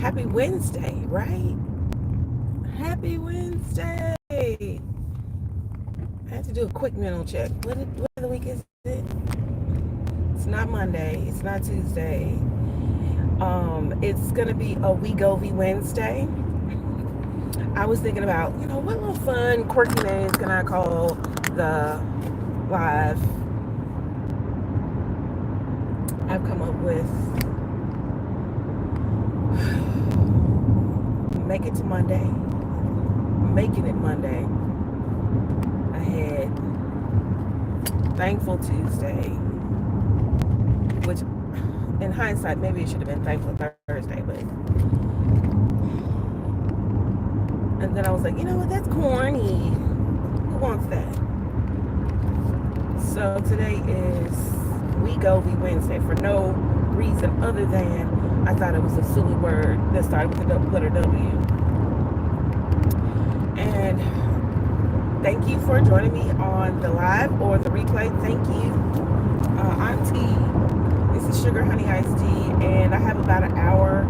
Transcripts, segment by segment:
Happy Wednesday, right? Happy Wednesday. I had to do a quick mental check. What of the week is it? It's not Monday. It's not Tuesday. It's gonna be a We Go V Wednesday. I was thinking about, what little fun, quirky names can I call the live? I've come up with Make It to Monday, Making It Monday. I had Thankful Tuesday, which in hindsight maybe it should have been Thankful Thursday, but and then I was like, you know what, that's corny. Who wants that? So today is We Go V Wednesday for no reason other than I thought it was a silly word that started with the letter W. And thank you for joining me on the live or the replay. Thank you. I'm T. This is Sugar Honey Iced Tea, and I have about an hour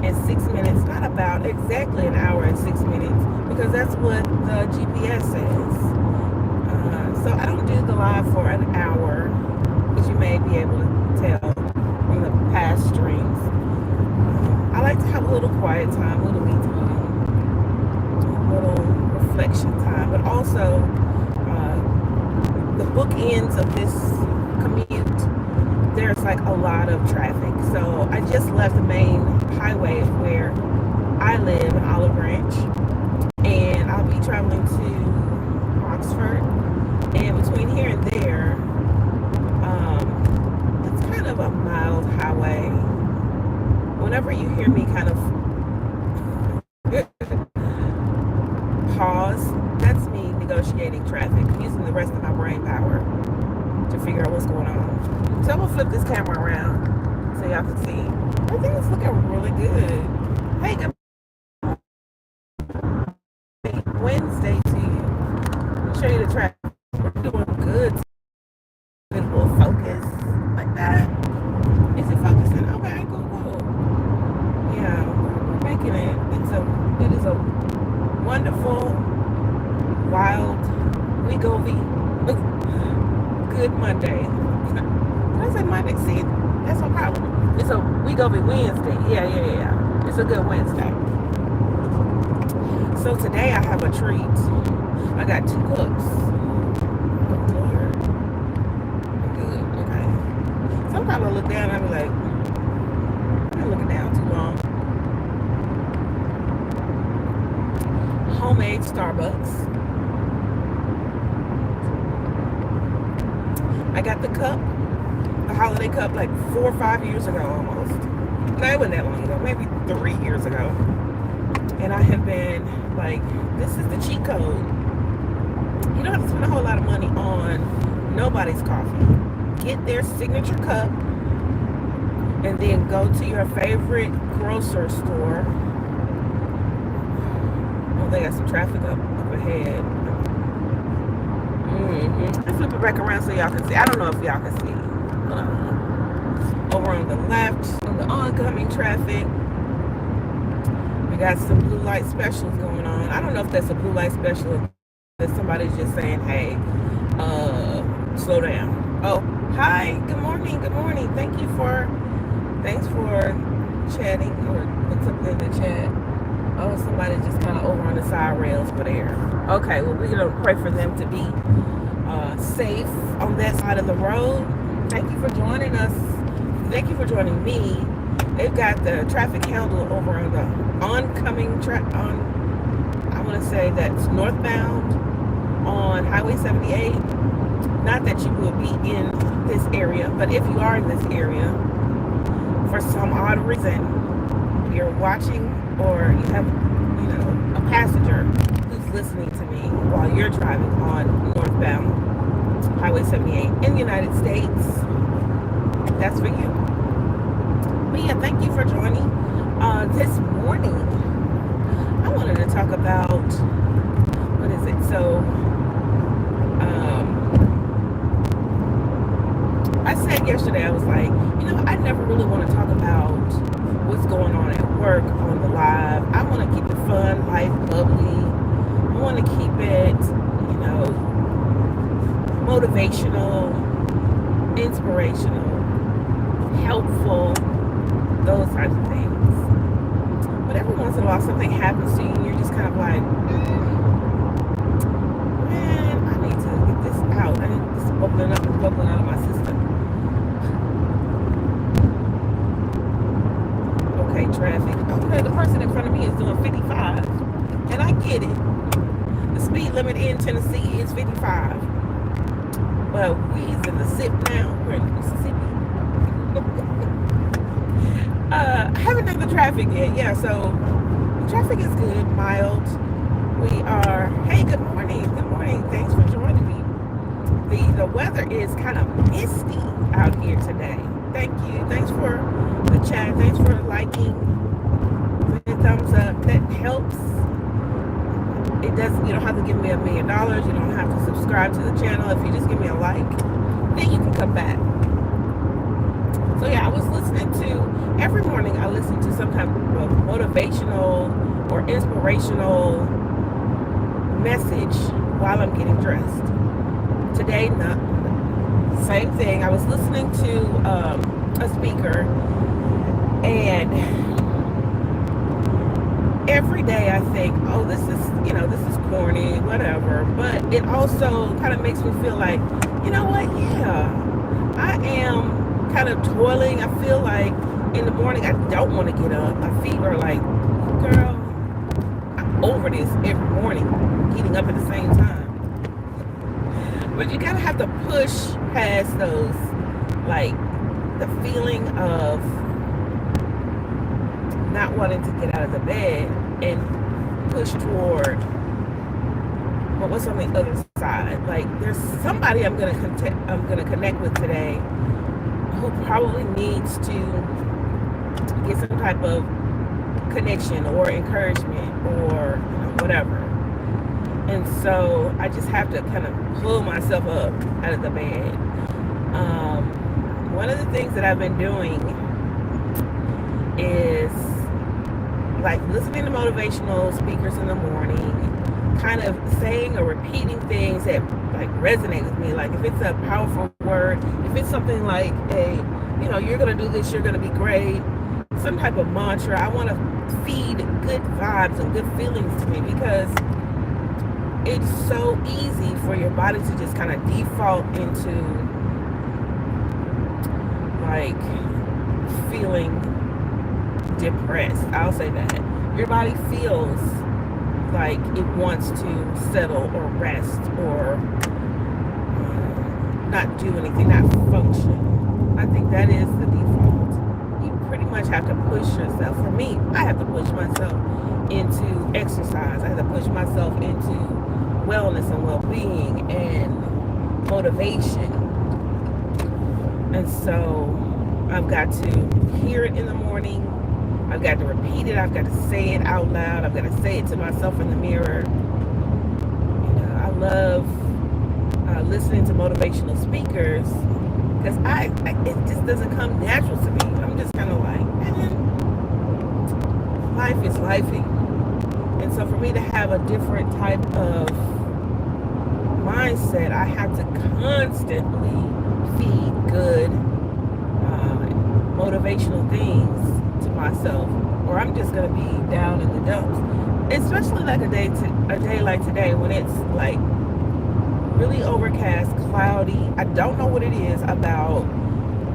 and 6 minutes. Not about, exactly an hour and 6 minutes, because that's what the GPS says. So I don't do the live for an hour, as you may be able to tell from the past streams. I like to have a little quiet time, a little me time, a little reflection time, but also the bookends of this commute, there's like a lot of traffic. So I just left the main highway of where I live in Olive Branch, and I'll be traveling to Oxford. And between here and there, it's kind of a mild highway. Whenever you hear me kind of pause, that's me negotiating traffic, using the rest of my brain power to figure out what's going on. So I'm gonna flip this camera around so y'all can see. I think it's looking really good. Hey, good Wednesday to you. I'll show you the traffic. We're doing good. A little focus like that. Is it focusing? Okay, cool. Yeah, we're making it. It is a wonderful, wild, we go V. Good Monday. Did I say Monday? See, that's no problem. It's a we go V Wednesday. Yeah. It's a good Wednesday. So today I have a treat. I got 2 cooks. Good. Okay. Sometimes I look down and I be like, I'm not looking down too long. Homemade Starbucks. I got the cup, the holiday cup, like 4 or 5 years ago almost. No, it wasn't that long ago, maybe 3 years ago. And I have been like, this is the cheat code. You don't have to spend a whole lot of money on nobody's coffee. Get their signature cup and then go to your favorite grocery store. Oh, they got some traffic up ahead. I flip it back around so y'all can see. I don't know if y'all can see. Over on the left, on the oncoming traffic, we got some blue light specials going on. I don't know if that's a blue light special, that somebody's just saying, hey, slow down. Oh, hi, good morning. Thanks for chatting or put something in the chat. Oh, somebody just kind of over on the side rails for there. Okay, well, we're going to pray for them to be safe on that side of the road. Thank you for joining us. Thank you for joining me. They've got the traffic handle over on the oncoming I want to say that's northbound on Highway 78. Not that you will be in this area, but if you are in this area, for some odd reason, you're watching or you have, a passenger who's listening to me while you're driving on northbound Highway 78 in the United States, that's for you. But yeah, thank you for joining. This morning, I wanted to talk about, what is it? So, I said yesterday, I was like, I never really want to talk about what's going on at work on the live. I want to keep it fun, light, bubbly. I want to keep it, motivational, inspirational, helpful, those types of things. But every once in a while, something happens to you, and you're just kind of like, man, I need to get this out. I need this bubbling up and bubbling out of my system. Okay, traffic. Okay, the person in front of me is doing 55, and I get it. The speed limit in Tennessee is 55. But we's in the SIP now. We're in Mississippi. I haven't done the traffic yet. Yeah, so the traffic is good, mild. We are, hey, good morning. Good morning. Thanks for joining me. The weather is kind of misty out here today. Thank you. Thanks for the chat. Thanks for liking. The thumbs up. That helps. It doesn't, you don't have to give me $1 million. You don't have to subscribe to the channel. If you just give me a like, then you can come back. So yeah, I was listening to, every morning I listen to some kind of motivational or inspirational message while I'm getting dressed. Today, not same thing. I was listening to a speaker, and every day I think, oh, this is corny, whatever. But it also kind of makes me feel like, you know what? Yeah, I am kind of toiling. I feel like in the morning I don't want to get up. My feet are like, girl, I'm over this every morning, getting up at the same time. But you kind of have to push past those, like the feeling of not wanting to get out of the bed and push toward, well, what's on the other side. Like there's somebody I'm gonna connect with today who probably needs to get some type of connection or encouragement or whatever. And so I just have to kind of pull myself up out of the bed. One of the things that I've been doing is like listening to motivational speakers in the morning, kind of saying or repeating things that like resonate with me. Like if it's a powerful word, if it's something like you're going to do this, you're going to be great, some type of mantra, I want to feed good vibes and good feelings to me, because it's so easy for your body to just kind of default into like feeling depressed. I'll say that. Your body feels like it wants to settle or rest or not do anything, not function. I think that is the default. You pretty much have to push yourself. For me, I have to push myself into exercise. I have to push myself into wellness and well-being and motivation. And so I've got to hear it in the morning. I've got to repeat it. I've got to say it out loud. I've got to say it to myself in the mirror. I love listening to motivational speakers, because it just doesn't come natural to me. I'm just kind of like, life is lifing. And so for me to have a different type of mindset, I have to constantly feed good motivational things to myself, or I'm just going to be down in the dumps. Especially like a day like today, when it's like really overcast, cloudy. I don't know what it is about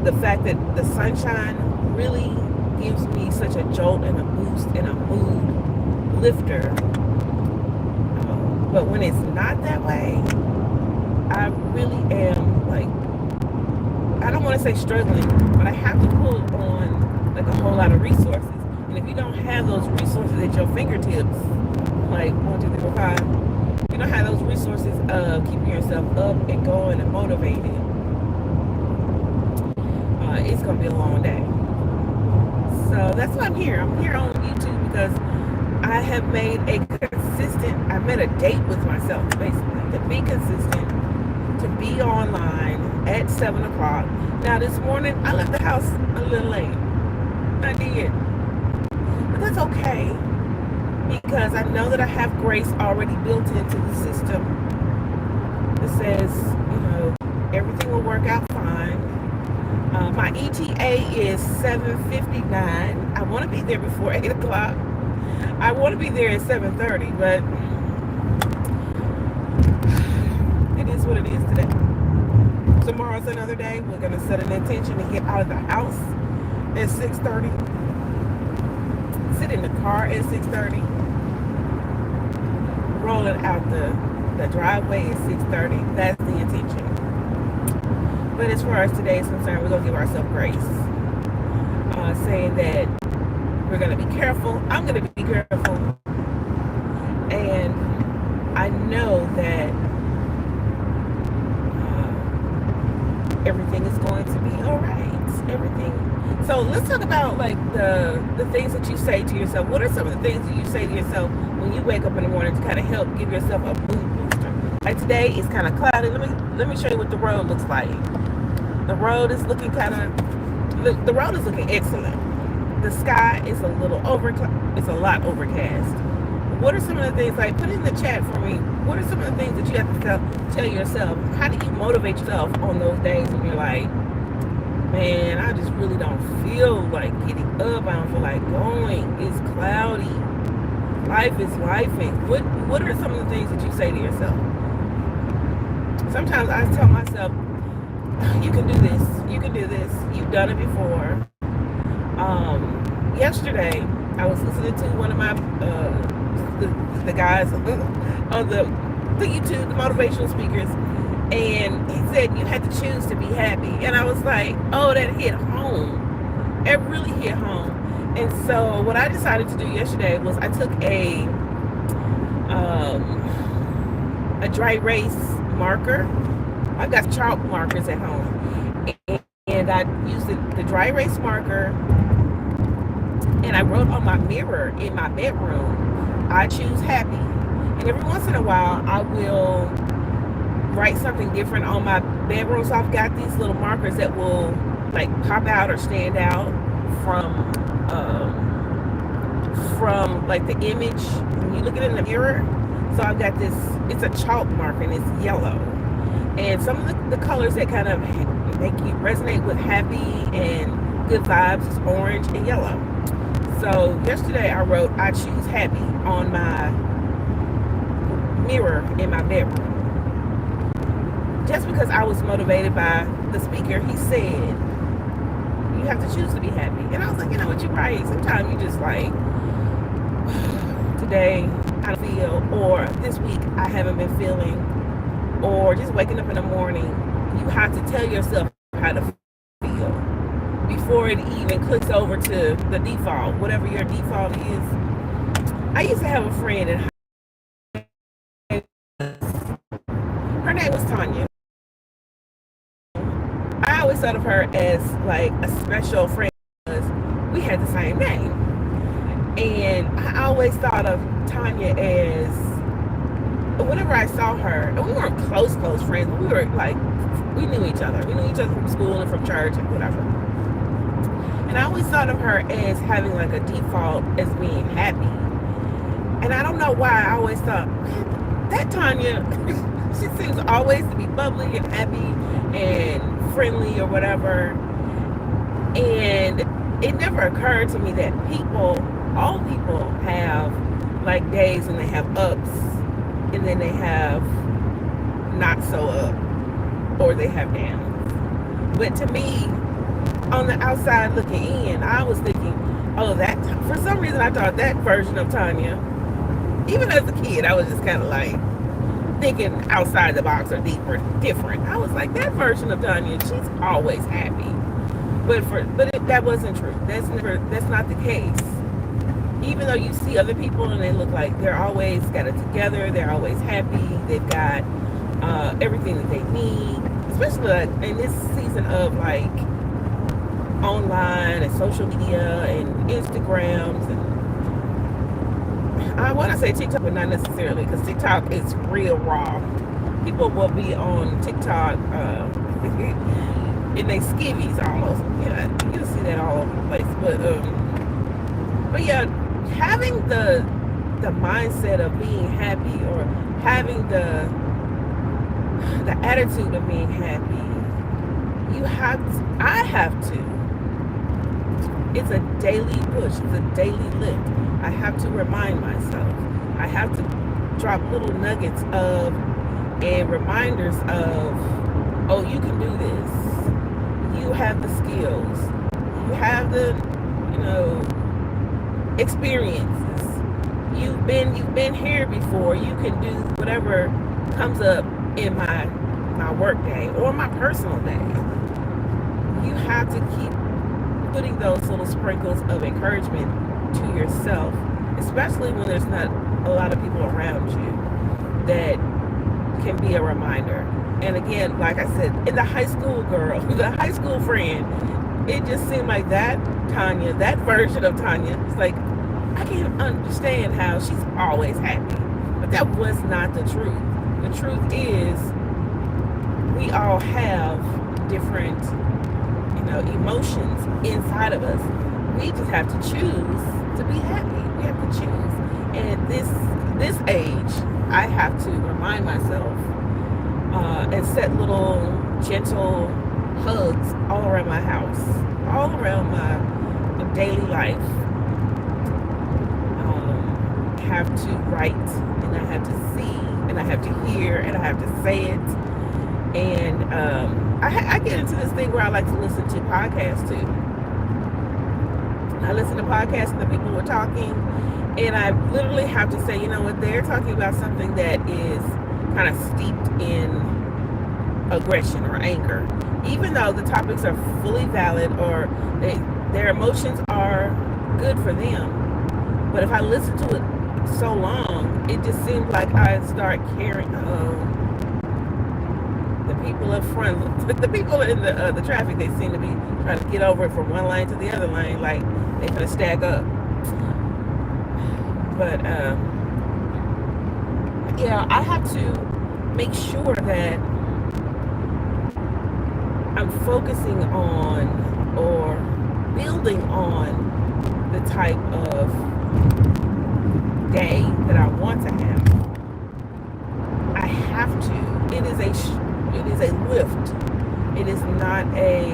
the fact that the sunshine really gives me such a jolt and a boost and a mood lifter. But when it's not that way, I really am like, I don't want to say struggling, but I have to pull on like a whole lot of resources. And if you don't have those resources at your fingertips, like 1, 2, 3, 4, 5, you don't have those resources of keeping yourself up and going and motivated, it's going to be a long day. So that's why I'm here. I'm here on YouTube because I have made I made a date with myself, basically, to be consistent, to be online, at 7 o'clock. Now this morning, I left the house a little late. I did. But that's okay, because I know that I have grace already built into the system that says, everything will work out fine. My ETA is 7:59. I want to be there before 8 o'clock. I want to be there at 7:30, but it is what it is today. Tomorrow's another day. We're going to set an intention to get out of the house at 6:30. Sit in the car at 6:30. Rolling out the driveway at 6:30. That's the intention. But as far as today is concerned, we're going to give ourselves grace. Saying that we're going to be careful. I'm going to be careful. And I know that everything is going to be all right. Everything. So let's talk about like the things that you say to yourself. What are some of the things that you say to yourself when you wake up in the morning to kind of help give yourself a mood booster? Like today is kind of cloudy. Let me show you what the road looks like. The road is looking the road is looking excellent. The sky is a lot overcast. What are some of the things, like, put in the chat for me, what are some of the things that you have to tell yourself? How do you motivate yourself on those days when you're like, man, I just really don't feel like getting up, I don't feel like going, it's cloudy, life is lifing. What are some of the things that you say to yourself? Sometimes I tell myself, you can do this, you've done it before. Yesterday I was listening to one of my the guys on the YouTube, the motivational speakers, and he said you had to choose to be happy, and I was like, oh, that hit home. It really hit home. And so what I decided to do yesterday was I took a dry erase marker. I've got chalk markers at home, and I used the dry erase marker, and I wrote on my mirror in my bedroom, I choose happy. And every once in a while, I will write something different on my bedroom. So I've got these little markers that will like pop out or stand out from like the image when you look at it in the mirror. So I've got this, it's a chalk marker and it's yellow. And some of the colors that kind of make you resonate with happy and good vibes is orange and yellow. So yesterday I wrote, I choose happy on my mirror in my bedroom. Just because I was motivated by the speaker, he said, you have to choose to be happy. And I was like, you know what, you're right. Sometimes you just like, today I don't feel, or this week I haven't been feeling, or just waking up in the morning, you have to tell yourself how to feel before it even clicks over to the default, whatever your default is. I used to have a friend, and her name was Tanya. I always thought of her as like a special friend because we had the same name. And I always thought of Tanya as, whenever I saw her, and we weren't close friends, but we were like, we knew each other. We knew each other from school and from church and whatever. And I always thought of her as having like a default as being happy. And I don't know why I always thought, that Tanya, she seems always to be bubbly and happy and friendly or whatever. And it never occurred to me that all people have like days when they have ups and then they have not so up, or they have downs. But to me, on the outside looking in, I was thinking, oh, that, for some reason I thought that version of Tanya, even as a kid, I was just kind of like thinking outside the box or different. I was like, that version of Tanya, she's always happy. That wasn't true. That's not the case. Even though you see other people and they look like they're always got it together, they're always happy, they've got everything that they need, especially like in this season of like online and social media and Instagrams, and I want to say TikTok, but not necessarily, because TikTok is real raw. people will be on TikTok in they skivvies almost. Yeah, you'll see that all over the place. But yeah, having the mindset of being happy, or having the attitude of being happy, I have to. It's a daily push. It's a daily lift. I have to remind myself. I have to drop little nuggets of and reminders of, oh, you can do this. You have the skills. You have the, experiences. You've been here before. You can do whatever comes up in my work day or my personal day. You have to keep putting those little sprinkles of encouragement to yourself, especially when there's not a lot of people around you that can be a reminder. And again, like I said, in the high school girl, the high school friend, it just seemed like that Tanya, that version of Tanya, it's like, I can't understand how she's always happy. But that was not the truth. The truth is, we all have different, emotions inside of us. We just have to choose to be happy. We have to choose. And this age, I have to remind myself and set little gentle hugs all around my house, all around my daily life. I have to write, and I have to see, and I have to hear, and I have to say it. And I get into this thing where I like to listen to podcasts too. I listen to podcasts and the people who are talking, and I literally have to say, you know what, they're talking about something that is kind of steeped in aggression or anger. Even though the topics are fully valid, or their emotions are good for them. But if I listen to it so long, it just seems like I start caring. The people up front, the people in the traffic, they seem to be trying to get over it from one lane to the other lane, like they're gonna stack up. But yeah, I have to make sure that I'm focusing on or building on the type of day that I want to have. I have to. It is a lift. It is not a,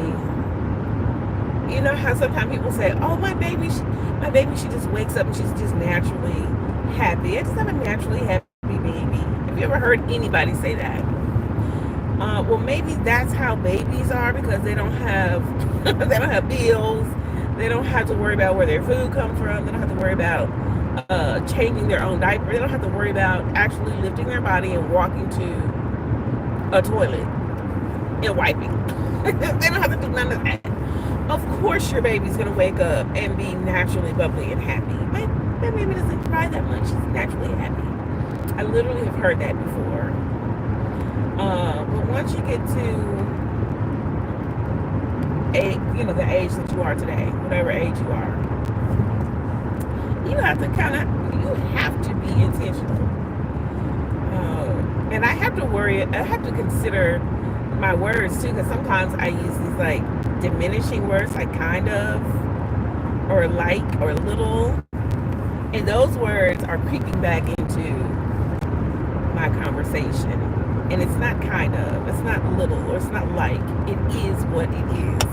how sometimes people say, oh, my baby, she just wakes up and she's just naturally happy. I just have a naturally happy baby. Have you ever heard anybody say that? Well, maybe that's how babies are, because they don't have bills. They don't have to worry about where their food comes from. They don't have to worry about changing their own diaper. They don't have to worry about actually lifting their body and walking to a toilet and wiping. They don't have to do none of that. Of course your baby's going to wake up and be naturally bubbly and happy. My baby doesn't cry that much. She's naturally happy. I literally have heard that before. But once you get to the age that you are today, whatever age you are, you have to be intentional. And I have to consider my words too, because sometimes I use these like diminishing words, like kind of, or like, or little, and those words are creeping back into my conversation. And it's not kind of, it's not little, or it's not like, it is what it is.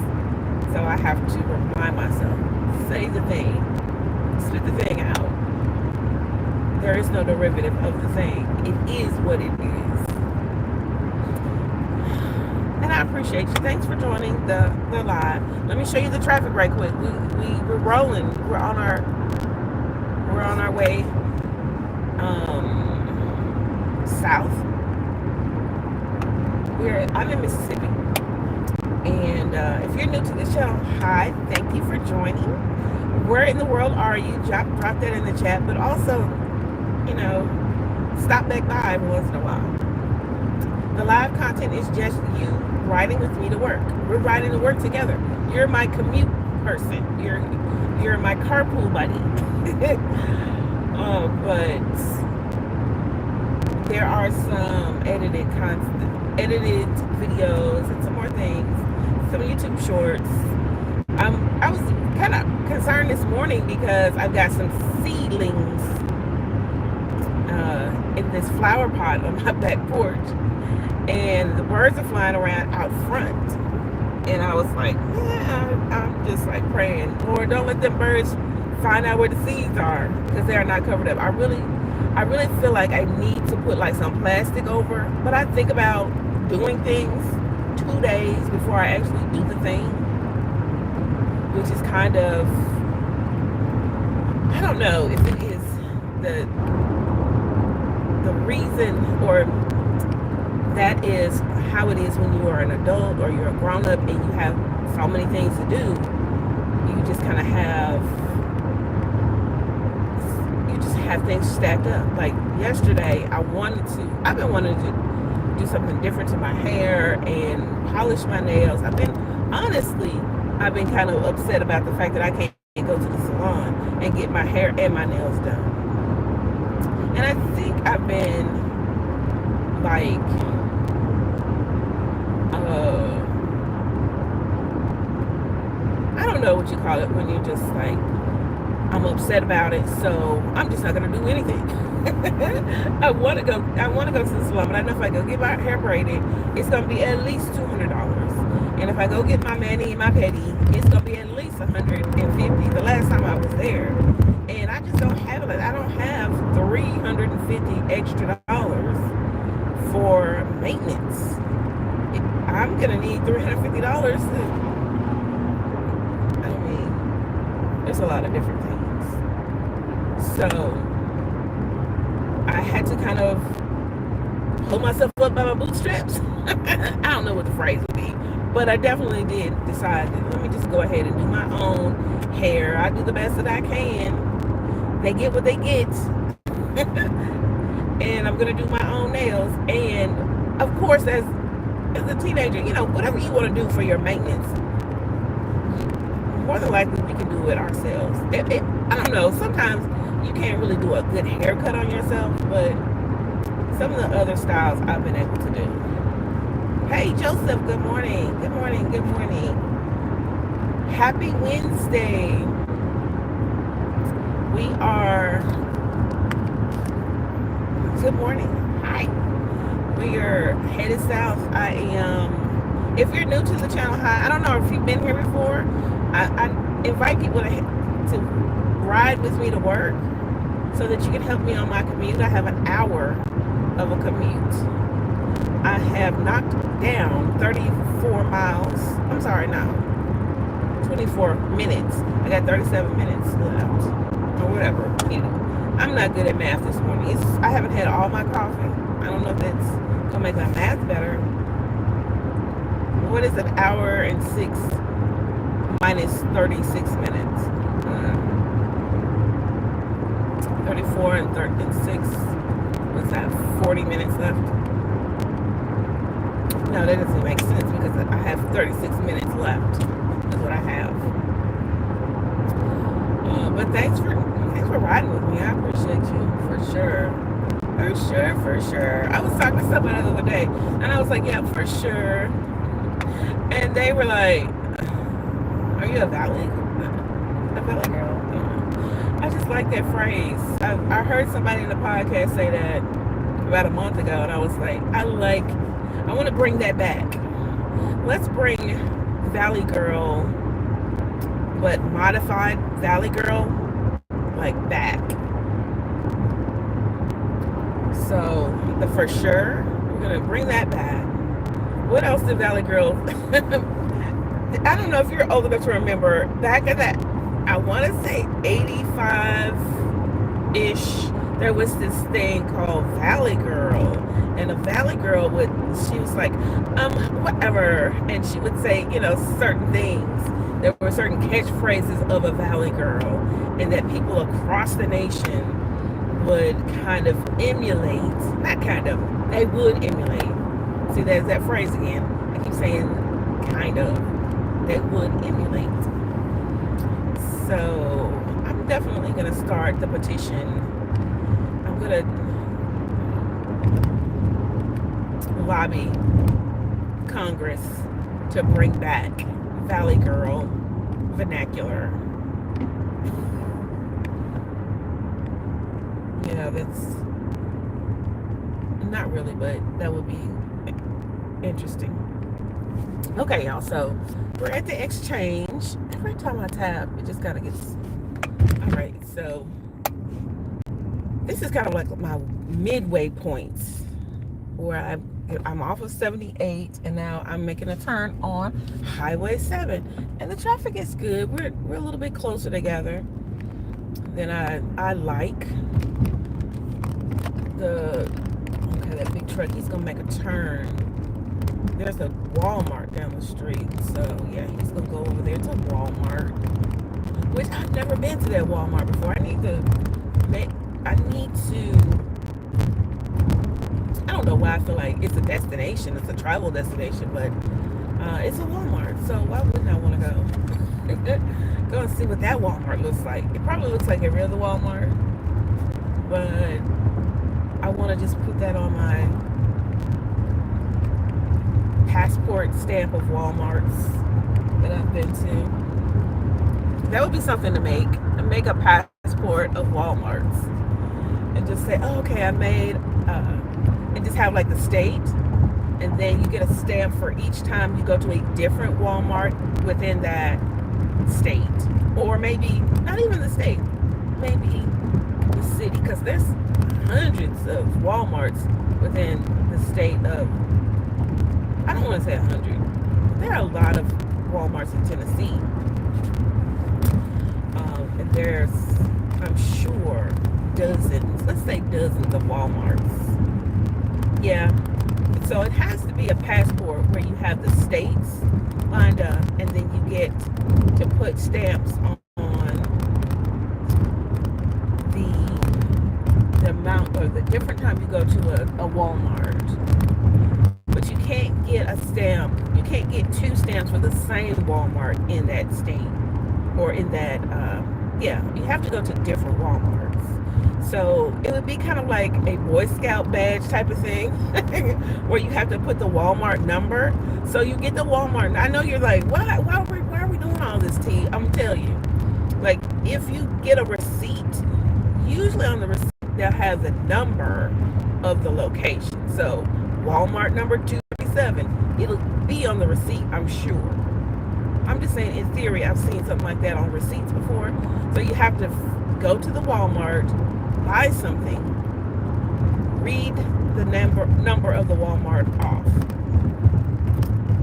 So I have to remind myself, say the thing, spit the thing out. There is no derivative of the thing. It is what it is. And I appreciate you. Thanks for joining the live. Let me show you the traffic right quick. We're rolling. We're on our way south. I'm in Mississippi. And if you're new to the channel, hi, thank you for joining. Where in the world are you? Drop that in the chat. But also, stop back by every once in a while. The live content is just you riding with me to work. We're riding to work together. You're my commute person. You're my carpool buddy. But there are some edited videos and some more things, some YouTube shorts. I was kind of concerned this morning because I've got some seedlings in this flower pot on my back porch, and the birds are flying around out front. And I was like, yeah, I'm just like praying, Lord, don't let them birds find out where the seeds are, because they are not covered up. I really feel like I need to put like some plastic over, but I think about doing things 2 days before I actually do the thing, which is kind of, I don't know if it is the reason, or that is how it is when you are an adult or you're a grown-up and you have so many things to do. You just kind of have things stacked up. Like yesterday, I've been wanting to do something different to my hair and polish my nails. I've been kind of upset about the fact that I can't go to the salon and get my hair and my nails done. And I think I've been like, I don't know what you call it when you're just like, I'm upset about it, so I'm just not gonna do anything. I want to go to the salon, but I know if I go get my hair braided, it's gonna be at least $200. And if I go get my mani and my pedi, it's gonna be at least $150. The last time I was there, and I just don't have it. I don't have $350 extra dollars for maintenance. I'm gonna need $350. There's a lot of different things. So I had to kind of hold myself up by my bootstraps. I don't know what the phrase would be, but I definitely did decide that let me just go ahead and do my own hair. I do the best that I can. They get what they get. And I'm gonna do my own nails. And of course, as a teenager, whatever you want to do for your maintenance, more than likely we can do it ourselves. I don't know, sometimes you can't really do a good haircut on yourself, but some of the other styles I've been able to do. Hey Joseph, good morning. Good morning, good morning. Happy Wednesday. Good morning. Hi. We are headed south. If you're new to the channel, hi. I don't know if you've been here before. I invite people to ride with me to work so that you can help me on my commute. I have an hour of a commute. I have knocked down 34 miles. I'm sorry, no. 24 minutes. I got 37 minutes left. Or whatever. I'm not good at math this morning. I haven't had all my coffee. I don't know if that's going to make my math better. What is an hour and 6 minus 36 minutes? 34 and 6. What's that? 40 minutes left? No, that doesn't make sense because I have 36 minutes left. That's what I have. But thanks for riding with me. I appreciate you for sure. For sure. I was talking to somebody the other day, and I was like, yeah, for sure. And they were like, are you a valley girl? I just like that phrase. I heard somebody in the podcast say that about a month ago, and I was like, I want to bring that back. Let's bring Valley Girl, but modified Valley Girl, like back. So the for sure, we're gonna bring that back. What else did Valley Girl? I don't know if you're old enough to remember back at that. I want to say 85-ish. There was this thing called Valley Girl, and a Valley Girl she was like, whatever, and she would say, certain things. There were certain catchphrases of a Valley Girl, and that people across the nation would kind of emulate. Not kind of, they would emulate. See, there's that phrase again. I keep saying kind of. They would emulate. So I'm definitely going to start the petition. I'm going to lobby Congress to bring back Valley Girl vernacular. You know, that's not really, but that would be interesting. Okay, y'all, so we're at the exchange. Every time I tap, it just kind of gets... All right, so this is kind of like my midway points where I'm off of 78 and now I'm making a turn on Highway 7, and the traffic is good. We're a little bit closer together than I like. Okay, that big truck, he's gonna make a turn. There's a Walmart down the street, so yeah, he's gonna go over there to Walmart, which I've never been to that Walmart before. I need to, I don't know why I feel like it's a destination, it's a travel destination, but it's a Walmart, so why wouldn't I want to go? Go and see what that Walmart looks like. It probably looks like every other Walmart, but I want to just put that on my passport stamp of Walmarts that I've been to. That would be something to make a passport of Walmarts and just say, oh, okay, I made, and just have like the state, and then you get a stamp for each time you go to a different Walmart within that state, or maybe not even the state, maybe the city, because there's hundreds of Walmarts within the state of, I don't want to say 100, but there are a lot of Walmarts in Tennessee, and there's, I'm sure, let's say dozens of Walmarts. Yeah, so it has to be a passport where you have the states lined up, and then you get to put stamps on the amount or the different time you go to a Walmart. But you can't get a stamp, you can't get two stamps for the same Walmart in that state, or in that, you have to go to different Walmarts. So it would be kind of like a Boy Scout badge type of thing, where you have to put the Walmart number. So you get the Walmart. I know you're like, why are we doing all this, T? I'm telling you, like, if you get a receipt, usually on the receipt they'll have the number of the location. So Walmart number 237, it'll be on the receipt, I'm sure. I'm just saying, in theory, I've seen something like that on receipts before. So you have to go to the Walmart, buy something, read the number of the Walmart off.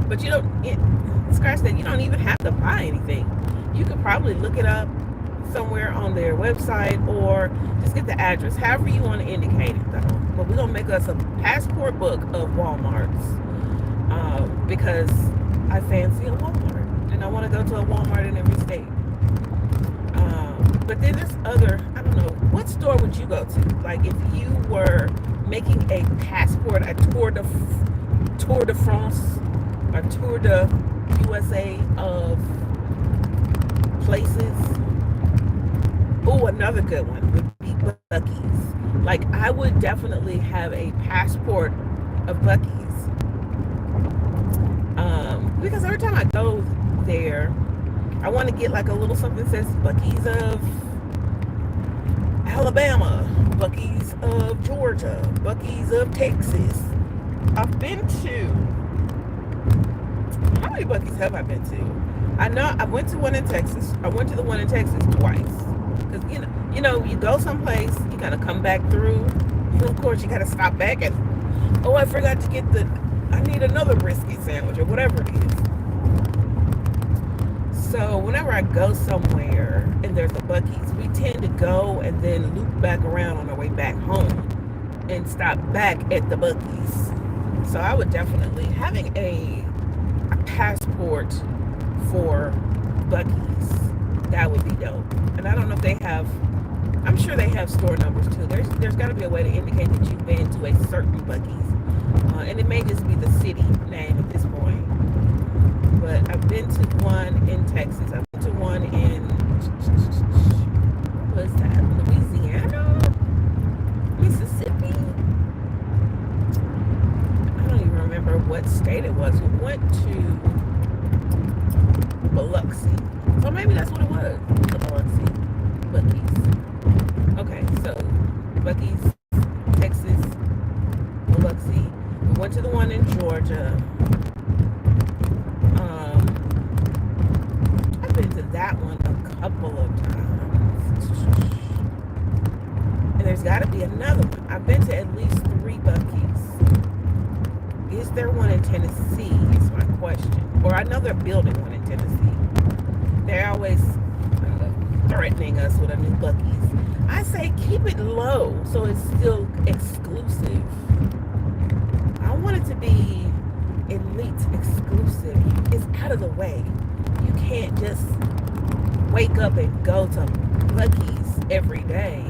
But you don't, scratch that, you don't even have to buy anything. You could probably look it up somewhere on their website, or just get the address, however you want to indicate it, though. But we're gonna make us a passport book of Walmarts, because I fancy a Walmart, and I want to go to a Walmart in every state. But then there's other, I don't know, what store would you go to? Like, if you were making a passport, a tour de France, or tour de USA of places. Oh, another good one would be Buc-ee's. Like, I would definitely have a passport of Buc-ee's. Because every time I go there, I want to get like a little something that says Buc-ee's of Alabama, Buc-ee's of Georgia, Buc-ee's of Texas. I've been to, how many Buc-ee's have I been to? I know I went to one in Texas. I went to the one in Texas twice. Because, you know, you go someplace, you got to come back through. And of course, you got to stop back and, oh, I forgot to get I need another brisket sandwich, or whatever it is. So whenever I go somewhere and there's a Buc-ee's, we tend to go and then loop back around on our way back home and stop back at the Buc-ee's. So I would definitely, having a passport for Buc-ee's, that would be dope. And I don't know if they have, I'm sure they have store numbers too. There's got to be a way to indicate that you've been to a certain Buc-ee's. And it may just be the city name at this point. But I've been to one in Texas. I've been to one in, what is that, Louisiana? Mississippi? I don't even what state it was. We went to Biloxi. So maybe that's what it was. The Biloxi. Buc-ee's. Okay, so Buc-ee's, Texas, Biloxi. We went to the one in Georgia. I've been to that one a couple of times. And there's got to be another one. I've been to at least 3 Buc-ee's. Is there one in Tennessee? Is my question. Or I know they're building one in Tennessee. They're always threatening us with a new Buc-ee's. I say keep it low so it's still exclusive. I want it to be elite exclusive. It's out of the way. You can't just wake up and go to Buc-ee's every day.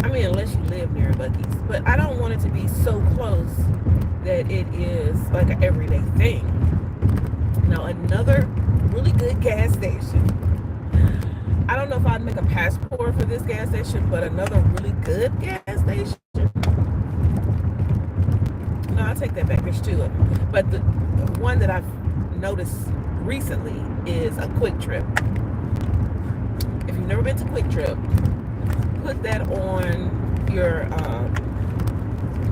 I mean, unless you live near Buc-ee's. But I don't want it to be so close that it is like an everyday thing. Now, another really good gas station. I don't know if I'd make a passport for this gas station, but another really good gas station. No, I'll take that back. There's 2 of them. But the one that I've noticed recently is a Quick Trip. If you've never been to Quick Trip, put that on your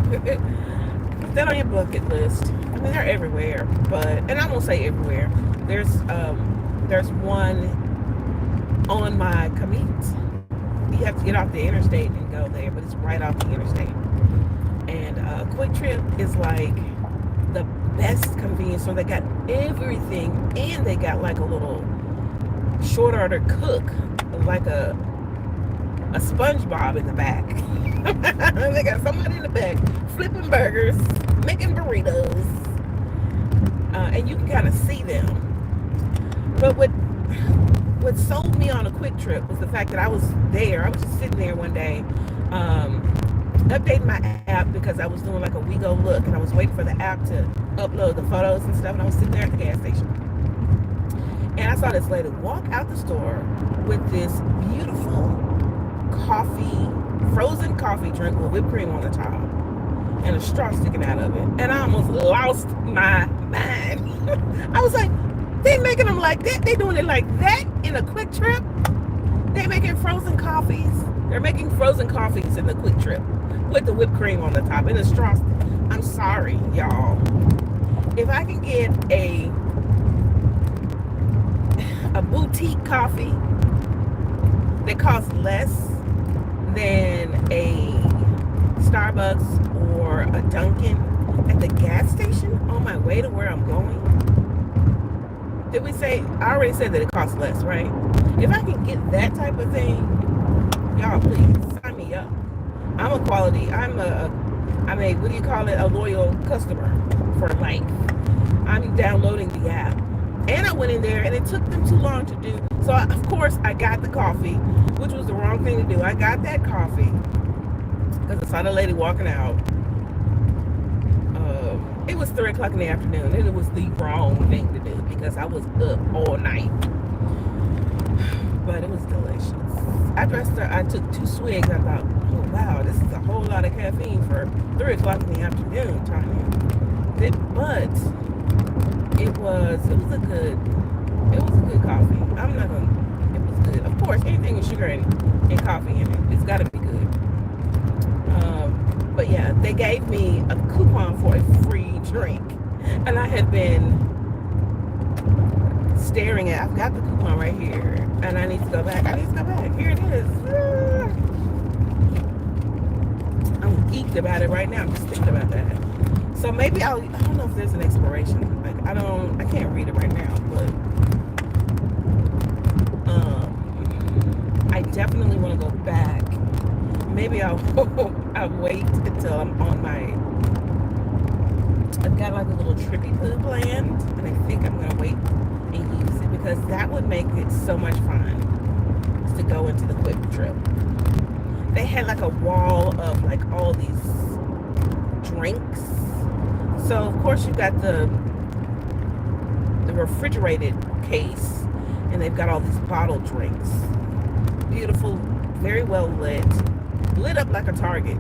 put that on your bucket list. I mean, they're everywhere, but and I won't say everywhere. There's one on my commute. You have to get off the interstate and go there, but it's right off the interstate. And Quick Trip is like the best convenience store. They got everything, and they got like a little short order cook, like a SpongeBob in the back. They got somebody in the back flipping burgers, making burritos, and you can kind of see them. But what sold me on a Quick Trip was the fact that I was there. I was just sitting there one day, updating my app because I was doing like a We Go Look, and I was waiting for the app to upload the photos and stuff, and I was sitting there at the gas station. And I saw this lady walk out the store with this beautiful frozen coffee drink with whipped cream on the top and a straw sticking out of it. And I almost lost my mind. I was like, they making them like that? They doing it like that in a Quick Trip? They making frozen coffees. They're making frozen coffees in the Quick Trip with the whipped cream on the top and the straw. I'm sorry, y'all. If I can get a boutique coffee that costs less than a Starbucks or a Dunkin' at the gas station on my way to where I'm going. Did we say, I already said that it costs less, right? If I can get that type of thing, y'all please sign me up. I'm a what do you call it? A loyal customer for life. I'm downloading the app. And I went in there and it took them too long to do. So of course I got the coffee, which was the wrong thing to do. I got that coffee because I saw the lady walking out. It was 3 o'clock in the afternoon, and it was the wrong thing to do because I was up all night. But it was delicious. After I took 2 swigs, I thought, oh wow, this is a whole lot of caffeine for 3 o'clock in the afternoon, Tanya. But it was a good coffee. It was good. Of course, anything with sugar and coffee in it, it's got to be good. But yeah, they gave me a coupon for a free drink, and I had been staring at. I've got the coupon right here, and I need to go back. Here it is. I'm geeked about it right now. I'm just thinking about that. So maybe I don't know if there's an expiration. Like I can't read it right now, but I definitely want to go back. Maybe I'll wait until I'm on I've got like a little trippy poo planned, and I think I'm gonna wait and use it because that would make it so much fun to go into the Quick Trip. They had like a wall of like all these drinks. So of course you got the refrigerated case, and they've got all these bottled drinks. Beautiful, very well lit up like a Target.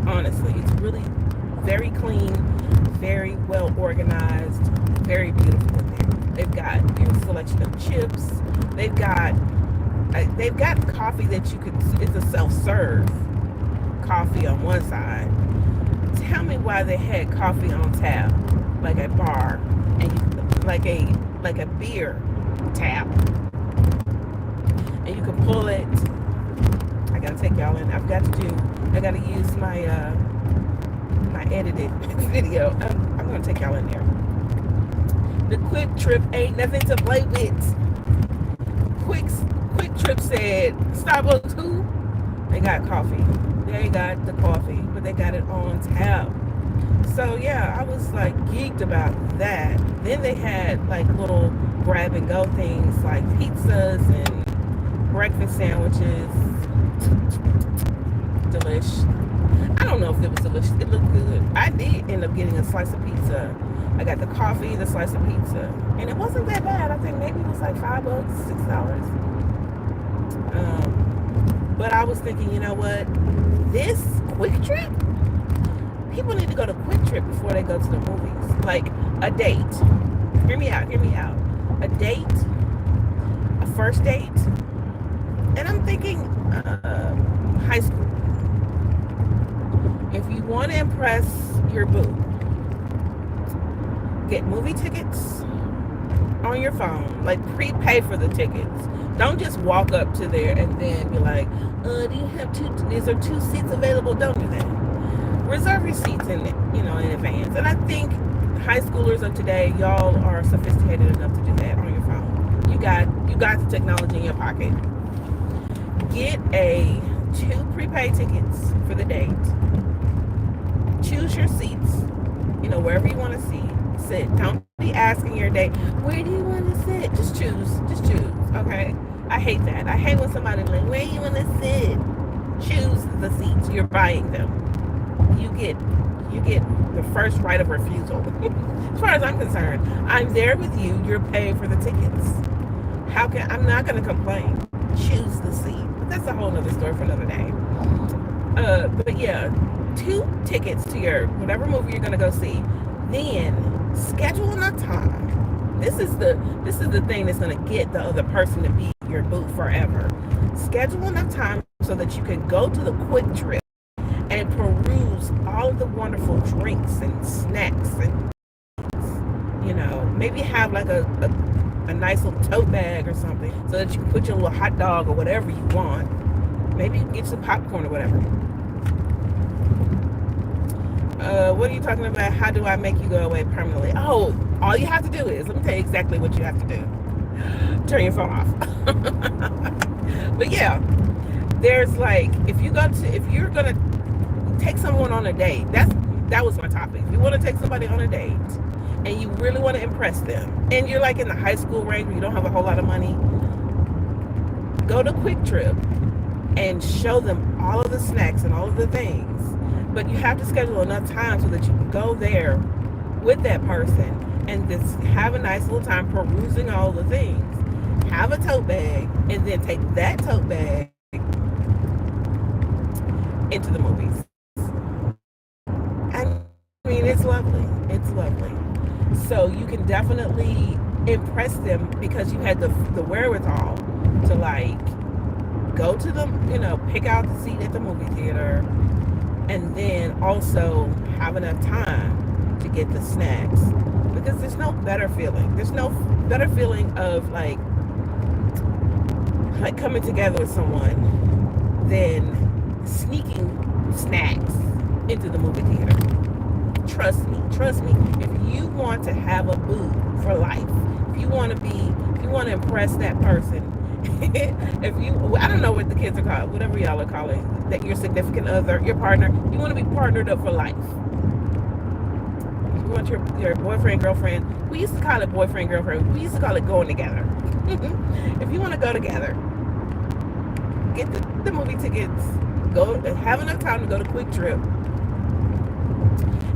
Honestly, it's really very clean, very well organized, very beautiful in there. They've got your selection of chips. They've got they've got coffee that you can. It's a self-serve coffee on one side. Tell me why they had coffee on tap, like a bar, and like a beer tap, and you can pull it. I gotta take y'all in. I gotta use my edited video. I'm gonna take y'all in there. The Quick Trip ain't nothing to play with. Quick Trip said Starbucks who? They got coffee. They got the coffee, but they got it on tap. So yeah, I was like geeked about that. Then they had like little grab and go things like pizzas and breakfast sandwiches. Delish. I don't know if it was delicious. It looked good. I did end up getting a slice of pizza. I got the coffee, the slice of pizza, and it wasn't that bad. I think maybe it was like $5, $6. But I was thinking, you know what? This Quick Trip, people need to go to Quick Trip before they go to the movies. Like a date. Hear me out. A date, a first date, and I'm thinking high school. If you want to impress your boo, get movie tickets on your phone. Like prepay for the tickets. Don't just walk up to there and then be like, do you have these are 2 seats available? Don't do that. Reserve your seats in advance. And I think high schoolers of today, y'all are sophisticated enough to do that on your phone. You got the technology in your pocket. Get 2 prepaid tickets for the date. Choose your seats, wherever you want to sit. Don't be asking your date, where do you want to sit? Just choose, okay? I hate that. I hate when somebody's like, where do you want to sit? Choose the seats. You're buying them. You get the first right of refusal. As far as I'm concerned, I'm there with you. You're paying for the tickets. I'm not going to complain. Choose the seat. But that's a whole other story for another day. But yeah, 2 tickets to your whatever movie you're going to go see. Then schedule enough time. This is the thing that's going to get the other person to be your boo forever. Schedule enough time so that you can go to the Quick Trip and peruse all of the wonderful drinks and snacks and maybe have like a nice little tote bag or something so that you can put your little hot dog or whatever you want. Maybe you can get some popcorn or whatever. What are you talking about? How do I make you go away permanently? Oh, all you have to do is, let me tell you exactly what you have to do. Turn your phone off. But yeah, there's like, if you're gonna take someone on a date, that was my topic. If you want to take somebody on a date and you really want to impress them, and you're like in the high school range where you don't have a whole lot of money, go to Quick Trip and show them all of the snacks and all of the things. But you have to schedule enough time so that you can go there with that person and just have a nice little time perusing all the things. Have a tote bag and then take that tote bag into the movies. I mean, it's lovely. It's lovely. So you can definitely impress them because you had the wherewithal to like go to the, pick out the seat at the movie theater, and then also have enough time to get the snacks, because there's no better feeling. There's no better feeling of like coming together with someone than sneaking snacks into the movie theater. Trust me. If you want to have a boo for life, if you want to impress that person, I don't know what the kids are called, whatever y'all are calling, that your significant other, your partner, you want to be partnered up for life. You want your boyfriend, girlfriend, we used to call it boyfriend, girlfriend, we used to call it going together. If you want to go together, get the movie tickets, go, have enough time to go to Quick Trip,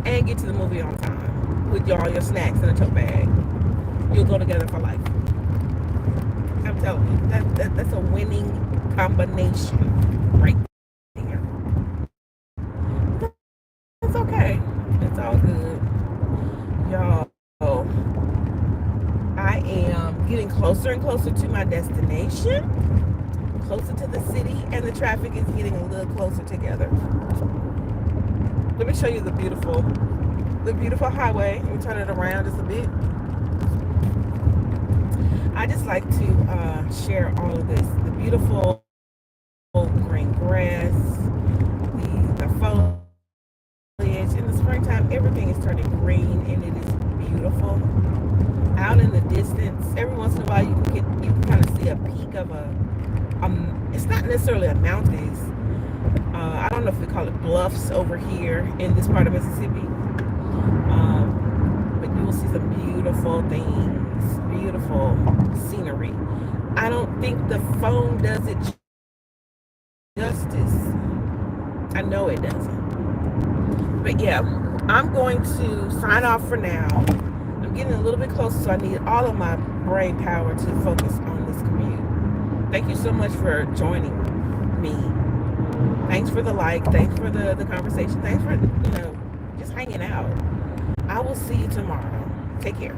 and get to the movie on time with all your snacks in a tote bag. You'll go together for life. I'm telling you, that's a winning combination right there. It's okay. It's all good. closer and closer to my destination, closer to the city, and the traffic is getting a little closer together. Let me show you the beautiful highway. Let me turn it around just a bit. I just like to share all of this. The beautiful green grass, the foliage. In the springtime, everything is turning green and it is beautiful. Out in the distance, every once in a while you can kind of see a peak of it's not necessarily a mountain. I don't know if we call it bluffs over here in this part of Mississippi. But you will see some beautiful things, beautiful scenery. I don't think the phone does it justice. I know it doesn't. But yeah, I'm going to sign off for now. I'm getting a little bit closer, so I need all of my brain power to focus on this commute. Thank you so much for joining me. Thanks for the like. Thanks for the conversation. Thanks for, just hanging out. I will see you tomorrow. Take care.